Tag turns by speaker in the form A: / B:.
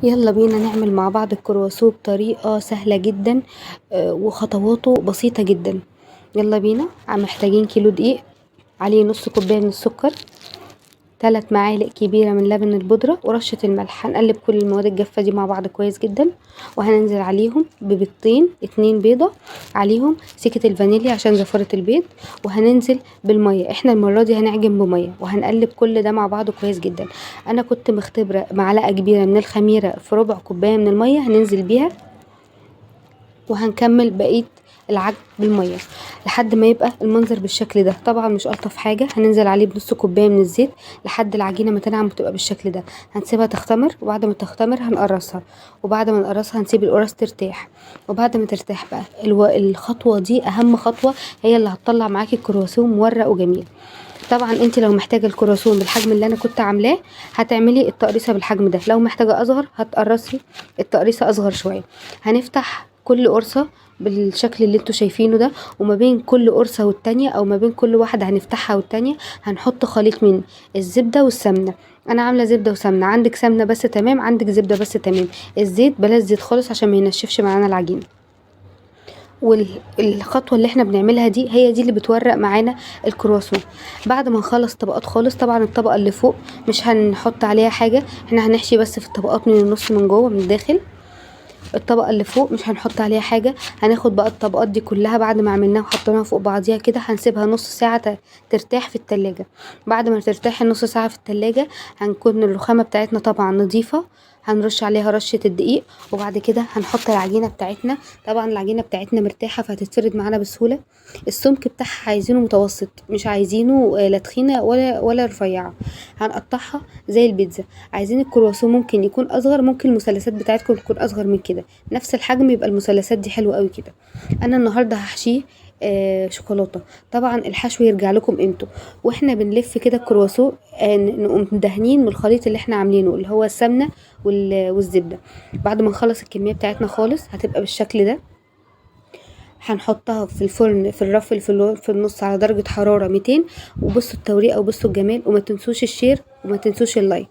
A: يلا بينا نعمل مع بعض الكرواسون بطريقة سهلة جدا وخطواته بسيطة جدا. يلا بينا. محتاجين كيلو دقيق، عليه نص كوباية من السكر، 3 معالق كبيرة من لبن البودرة، ورشة الملح. هنقلب كل المواد الجافة دي مع بعض كويس جدا، وهننزل عليهم ببيضتين، 2 بيضة، عليهم سكة الفانيليا عشان زفارة البيض، وهننزل بالمية. احنا المرة دي هنعجن بمية، وهنقلب كل ده مع بعض كويس جدا. انا كنت مختبرة معلقة كبيرة من الخميرة في ربع كوباية من المية، هننزل بيها، وهنكمل بقية العجن بالمية لحد ما يبقى المنظر بالشكل ده. طبعا مش الطف حاجة. هننزل عليه بنص كوباية من الزيت لحد العجينة ما تنعم وتبقى بالشكل ده. هنسيبها تختمر، وبعد ما تختمر هنقرصها، وبعد ما نقرصها هنسيب القرص ترتاح. وبعد ما ترتاح بقى الخطوة دي اهم خطوة، هي اللي هتطلع معاكي الكرواسون مورق وجميل. طبعا انت لو محتاجه الكرواسون بالحجم اللي انا كنت عاملاه، هتعملي التقريصه بالحجم ده. لو محتاجه اصغر، هتقرصي التقريصه اصغر شويه. هنفتح كل قرصه بالشكل اللي انتوا شايفينه ده، وما بين كل قرصه والتانيه، او ما بين كل واحده هنفتحها والتانيه، هنحط خليط من الزبده والسمنه. انا عامله زبده وسمنه، عندك سمنه بس تمام، عندك زبده بس تمام. الزيت بلاش زيت خالص عشان ما ينشفش معانا العجينه. والخطوه اللي احنا بنعملها دي هي دي اللي بتورق معانا الكرواسون. بعد ما نخلص طبقات خالص، طبعا الطبقه اللي فوق مش هنحط عليها حاجه، احنا هنحشي بس في الطبقات من النص من جوه من الداخل. الطبقه اللي فوق مش هنحط عليها حاجه. هناخد بقى الطبقات دي كلها بعد ما عملناها وحطيناها فوق بعضيها كده، هنسيبها نص ساعه ترتاح في التلاجة. بعد ما ترتاح النص ساعه في التلاجة، هنكون الرخامه بتاعتنا طبعا نظيفه، هنرش عليها رشة الدقيق، وبعد كده هنحط العجينة بتاعتنا. طبعا العجينة بتاعتنا مرتاحة فهتتفرد معانا بسهولة. السمك بتاعها عايزينه متوسط، مش عايزينه لا تخينة ولا رفيعة. هنقطعها زي البيتزا. عايزين الكرواسون ممكن يكون اصغر، ممكن المثلثات بتاعتكم تكون اصغر من كده، نفس الحجم، يبقى المثلثات دي حلوة قوي كده. انا النهاردة هحشيه شوكولاته. طبعا الحشو يرجع لكم انتوا. واحنا بنلف كده الكرواسون نقوم مدهنين من الخليط اللي احنا عاملينه، اللي هو السمنه والزبده. بعد ما نخلص الكميه بتاعتنا خالص هتبقى بالشكل ده. هنحطها في الفرن في الرف اللي في النص على درجه حراره 200. وبصوا التوريقه وبصوا الجمال، وما تنسوش الشير وما تنسوش اللايك.